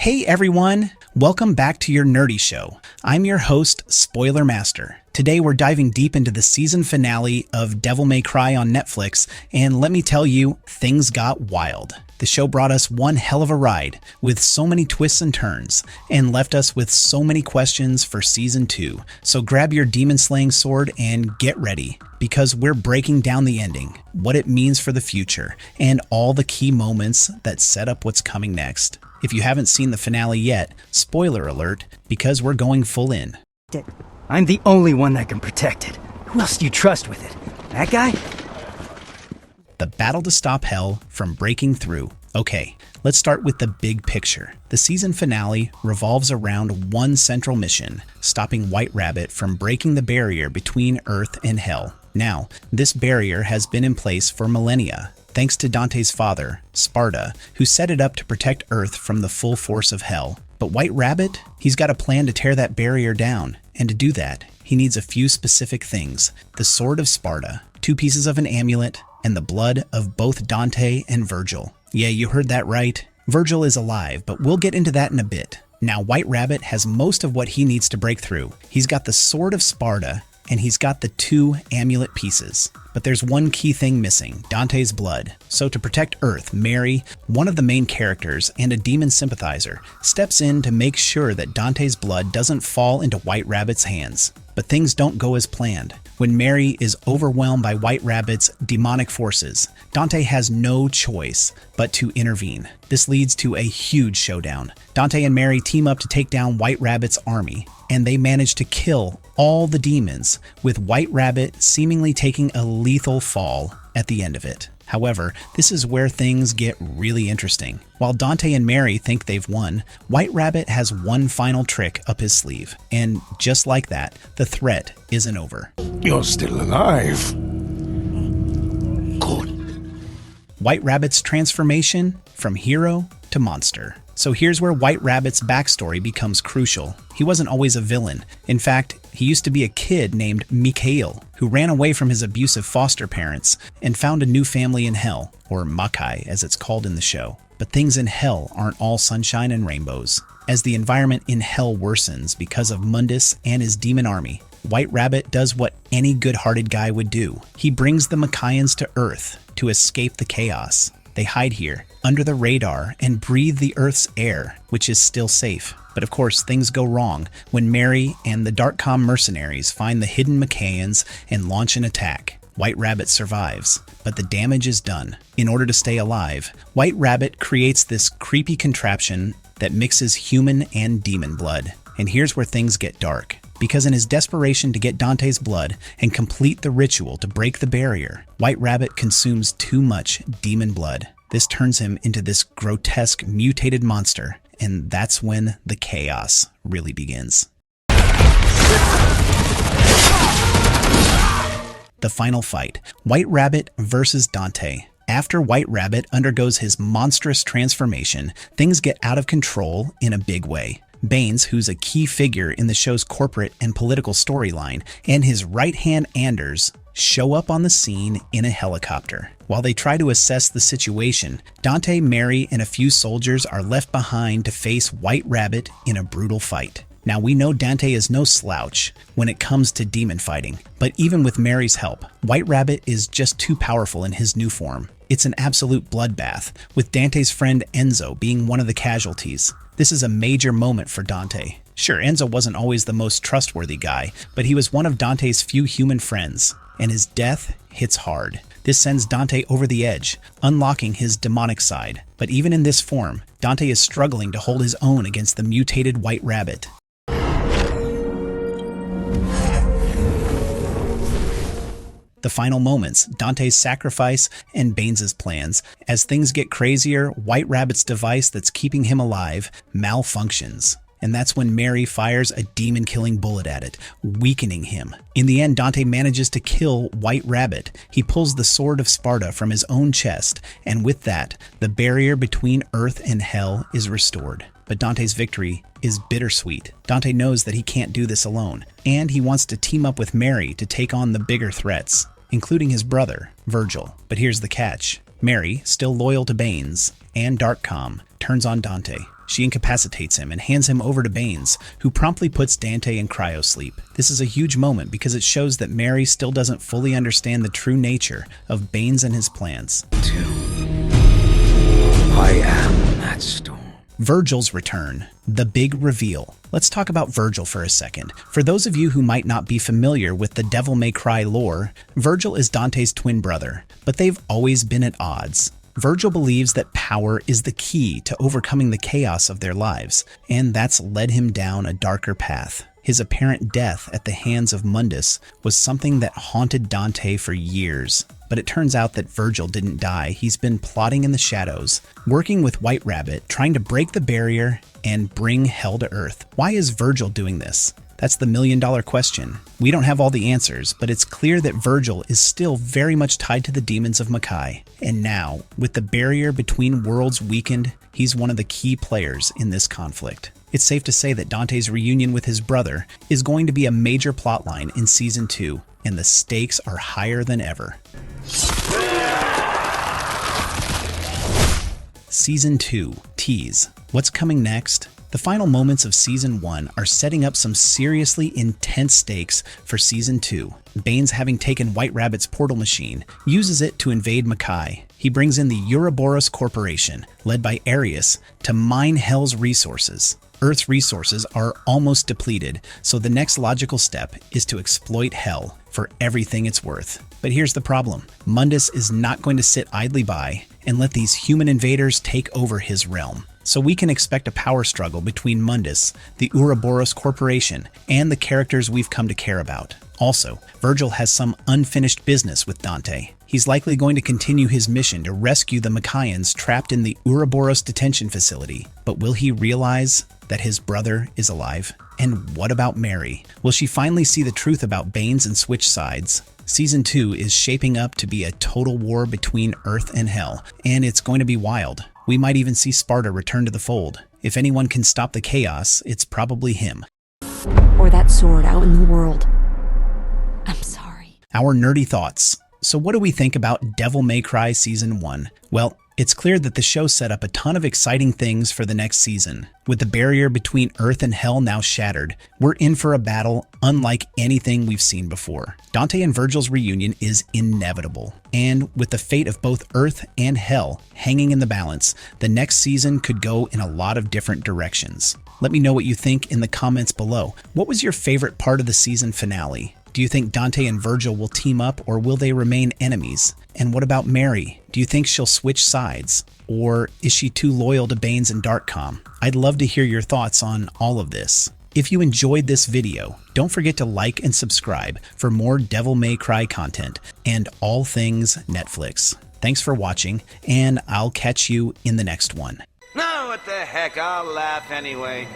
Hey everyone! Welcome back to your nerdy show. I'm your host, Spoiler Master. Today we're diving deep into the season finale of Devil May Cry on Netflix, and let me tell you, things got wild. The show brought us one hell of a ride, with so many twists and turns, and left us with so many questions for Season 2. So grab your demon-slaying sword and get ready, because we're breaking down the ending, what it means for the future, and all the key moments that set up what's coming next. If you haven't seen the finale yet, spoiler alert, because we're going full in. I'm the only one that can protect it. Who else do you trust with it? That guy? The battle to stop Hell from breaking through. Okay, let's start with the big picture. The season finale revolves around one central mission, stopping White Rabbit from breaking the barrier between Earth and Hell. Now, this barrier has been in place for millennia, thanks to Dante's father, Sparta, who set it up to protect Earth from the full force of Hell. But White Rabbit, he's got a plan to tear that barrier down, and to do that, he needs a few specific things: the Sword of Sparta, 2 pieces of an amulet, and the blood of both Dante and Vergil. Yeah, you heard that right. Vergil is alive, but we'll get into that in a bit. Now, White Rabbit has most of what he needs to break through. He's got the Sword of Sparta, and he's got the 2 amulet pieces. But there's one key thing missing: Dante's blood. So to protect Earth, Mary, one of the main characters and a demon sympathizer, steps in to make sure that Dante's blood doesn't fall into White Rabbit's hands. But things don't go as planned. When Mary is overwhelmed by White Rabbit's demonic forces, Dante has no choice but to intervene. This leads to a huge showdown. Dante and Mary team up to take down White Rabbit's army, and they manage to kill all the demons, with White Rabbit seemingly taking a lethal fall at the end of it. However, this is where things get really interesting. While Dante and Mary think they've won, White Rabbit has one final trick up his sleeve. And just like that, the threat isn't over. You're still alive. Good. White Rabbit's transformation from hero to monster. So here's where White Rabbit's backstory becomes crucial. He wasn't always a villain. In fact, he used to be a kid named Mikhail, who ran away from his abusive foster parents and found a new family in Hell, or Makai as it's called in the show. But things in Hell aren't all sunshine and rainbows. As the environment in Hell worsens because of Mundus and his demon army, White Rabbit does what any good-hearted guy would do. He brings the Makaians to Earth to escape the chaos. They hide here, under the radar, and breathe the Earth's air, which is still safe. But of course, things go wrong when Mary and the Darkcom mercenaries find the hidden Makaians and launch an attack. White Rabbit survives, but the damage is done. In order to stay alive, White Rabbit creates this creepy contraption that mixes human and demon blood. And here's where things get dark. Because in his desperation to get Dante's blood and complete the ritual to break the barrier, White Rabbit consumes too much demon blood. This turns him into this grotesque mutated monster, and that's when the chaos really begins. The final fight: White Rabbit versus Dante. After White Rabbit undergoes his monstrous transformation, things get out of control in a big way. Baines, who's a key figure in the show's corporate and political storyline, and his right-hand Anders show up on the scene in a helicopter. While they try to assess the situation, Dante, Mary, and a few soldiers are left behind to face White Rabbit in a brutal fight. Now, we know Dante is no slouch when it comes to demon fighting, but even with Mary's help, White Rabbit is just too powerful in his new form. It's an absolute bloodbath, with Dante's friend Enzo being one of the casualties. This is a major moment for Dante. Sure, Enzo wasn't always the most trustworthy guy, but he was one of Dante's few human friends, and his death hits hard. This sends Dante over the edge, unlocking his demonic side. But even in this form, Dante is struggling to hold his own against the mutated White Rabbit. The final moments, Dante's sacrifice, and Baines' plans. As things get crazier, White Rabbit's device that's keeping him alive malfunctions. And that's when Mary fires a demon-killing bullet at it, weakening him. In the end, Dante manages to kill White Rabbit. He pulls the Sword of Sparta from his own chest, and with that, the barrier between Earth and Hell is restored. But Dante's victory is bittersweet. Dante knows that he can't do this alone, and he wants to team up with Mary to take on the bigger threats, including his brother, Vergil. But here's the catch. Mary, still loyal to Baines and Darkcom, turns on Dante. She incapacitates him and hands him over to Baines, who promptly puts Dante in cryosleep. This is a huge moment because it shows that Mary still doesn't fully understand the true nature of Baines and his plans. I am that storm. Vergil's return, the big reveal. Let's talk about Vergil for a second. For those of you who might not be familiar with the Devil May Cry lore, Vergil is Dante's twin brother, but they've always been at odds. Vergil believes that power is the key to overcoming the chaos of their lives, and that's led him down a darker path. His apparent death at the hands of Mundus was something that haunted Dante for years. But it turns out that Vergil didn't die. He's been plotting in the shadows, working with White Rabbit, trying to break the barrier and bring hell to Earth. Why is Vergil doing this? That's the million-dollar question. We don't have all the answers, but it's clear that Vergil is still very much tied to the demons of Makai. And now, with the barrier between worlds weakened, he's one of the key players in this conflict. It's safe to say that Dante's reunion with his brother is going to be a major plotline in Season 2, and the stakes are higher than ever. Season 2, Tease. What's coming next? The final moments of Season 1 are setting up some seriously intense stakes for Season 2. Baines, having taken White Rabbit's portal machine, uses it to invade Makai. He brings in the Ouroboros Corporation, led by Arius, to mine Hell's resources. Earth's resources are almost depleted, so the next logical step is to exploit Hell for everything it's worth. But here's the problem. Mundus is not going to sit idly by and let these human invaders take over his realm. So we can expect a power struggle between Mundus, the Ouroboros Corporation, and the characters we've come to care about. Also, Vergil has some unfinished business with Dante. He's likely going to continue his mission to rescue the Makaians trapped in the Ouroboros detention facility. But will he realize that his brother is alive? And what about Mary? Will she finally see the truth about Baines and switch sides? Season 2 is shaping up to be a total war between Earth and Hell, and it's going to be wild. We might even see Sparta return to the fold. If anyone can stop the chaos, it's probably him. Or that sword out in the world. I'm sorry. Our nerdy thoughts. So what do we think about Devil May Cry Season 1? Well, it's clear that the show set up a ton of exciting things for the next season. With the barrier between Earth and Hell now shattered, we're in for a battle unlike anything we've seen before. Dante and Vergil's reunion is inevitable. And with the fate of both Earth and Hell hanging in the balance, the next season could go in a lot of different directions. Let me know what you think in the comments below. What was your favorite part of the season finale? Do you think Dante and Vergil will team up, or will they remain enemies? And what about Mary? Do you think she'll switch sides? Or is she too loyal to Baines and Darkcom? I'd love to hear your thoughts on all of this. If you enjoyed this video, don't forget to like and subscribe for more Devil May Cry content and all things Netflix. Thanks for watching, and I'll catch you in the next one. No, what the heck, I'll laugh anyway.